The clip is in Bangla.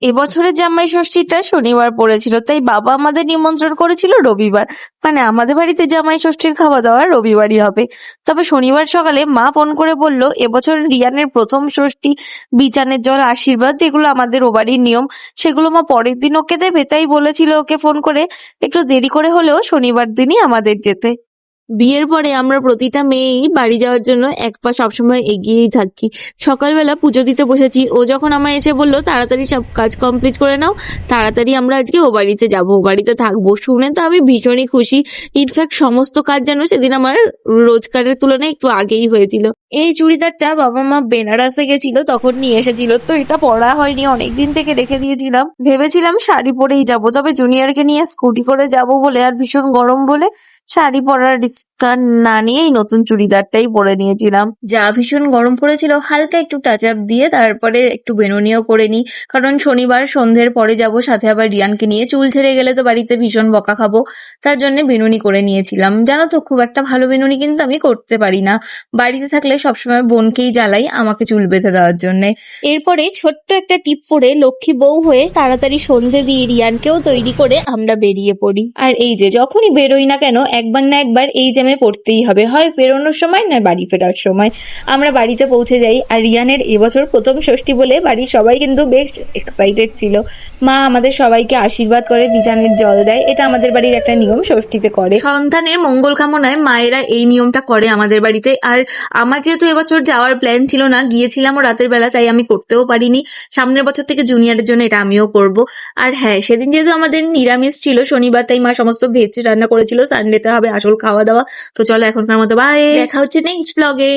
এবছরের জামাই ষষ্ঠীটা শনিবার পড়েছিল, তাই বাবা আমাদের নিমন্ত্রণ করেছিল রবিবার। মানে আমাদের বাড়িতে জামাই ষষ্ঠীর খাওয়া দাওয়া রবিবারই হবে। তবে শনিবার সকালে মা ফোন করে বলল এবছর রিয়ানের প্রথম ষষ্ঠী, বিচানের জল, আশীর্বাদ, যেগুলো আমাদের ও বাড়ির নিয়ম, সেগুলো মা পরের দিন ওকে দেবে। তাই বলেছিল ওকে ফোন করে একটু দেরি করে হলেও শনিবার দিনই আমাদের যেতে। বিয়ের পরে আমরা প্রতিটা মেয়েই বাড়ি যাওয়ার জন্য এক পা সবসময় এগিয়েই থাকি। সকালবেলা পুজো দিতে বসেছি, ও যখন আমায় এসে বলল তাড়াতাড়ি সব কাজ কমপ্লিট করে নাও, তাড়াতাড়ি আমরা আজকে ও বাড়িতে যাবো, ও বাড়িতে থাকবো, শুনে তো আমি ভীষণই খুশি। ইনফ্যাক্ট সমস্ত কাজ যেন সেদিন আমার রোজকারের তুলনায় একটু আগেই হয়েছিল। এই চুড়িদারটা বাবা মা বেনারসে গেছিল তখন নিয়ে এসেছিল, তো এটা পরা হয়নি, অনেকদিন থেকে রেখে দিয়েছিলাম। ভেবেছিলাম শাড়ি পরেই যাব, তবে জুনিয়রকে নিয়ে স্কুটি করে যাব বলে আর ভীষণ গরম বলে শাড়ি পরার রিস্কটা না নিয়েই নতুন চুড়িদারটাই পরে নিয়েছিলাম। যা ভীষণ গরম পড়েছিল, হালকা একটু টাচ আপ দিয়ে তারপরে একটু বেনুনিও করে নিই, কারণ শনিবার সন্ধ্যের পরে যাব, সাথে আবার রিয়ানকে নিয়ে। চুল ছেড়ে গেলে তো বাড়িতে ভীষণ বকা খাবো, তার জন্য বেনুনি করে নিয়েছিলাম। জানো তো, খুব একটা ভালো বেনুনি কিন্তু আমি করতে পারি না। বাড়িতে থাকলে সবসময় বোনকেই জ্বালাই আমাকে চুল বেঁধে দেওয়ার জন্য। এরপরে ছোট্ট একটা টিপ পরে লক্ষ্মী বউ হয়ে তাড়াতাড়ি সন্ধে দিয়ে রিয়ানকেও তৈরি করে আমরা বেরিয়ে পড়ি। আর এই যে যখনই বেরোই না কেন একবার না একবার এই জ্যামে পড়তেই হবে, হয় বেরোনোর সময় না বাড়ি ফেরার সময়। আমরা বাড়িতে পৌঁছে যাই, আর রিয়ানের এবছর প্রথম ষষ্ঠী বলে বাড়ির সবাই কিন্তু বেশ এক্সাইটেড ছিল। মা আমাদের সবাইকে আশীর্বাদ করে বিচানের জল দেয়, এটা আমাদের বাড়ির একটা নিয়ম, ষষ্ঠীতে করে। সন্তানের মঙ্গল কামনায় মায়েরা এই নিয়মটা করে আমাদের বাড়িতে। আর আমার যেহেতু এবছর যাওয়ার প্ল্যান ছিল না, গিয়েছিলাম ও রাতের বেলা, তাই আমি করতেও পারিনি। সামনের বছর থেকে জুনিয়রের জন্য এটা আমিও করব। আর হ্যাঁ, সেদিন যেহেতু আমাদের নিরামিষ ছিল শনিবার, তাই মা সমস্ত ভেজ রান্না করেছিল। সানডেতে হবে আসল খাওয়া দাওয়া। তো চলো এখনকার মতো বাই, দেখা হচ্ছে নেক্সট ব্লগে।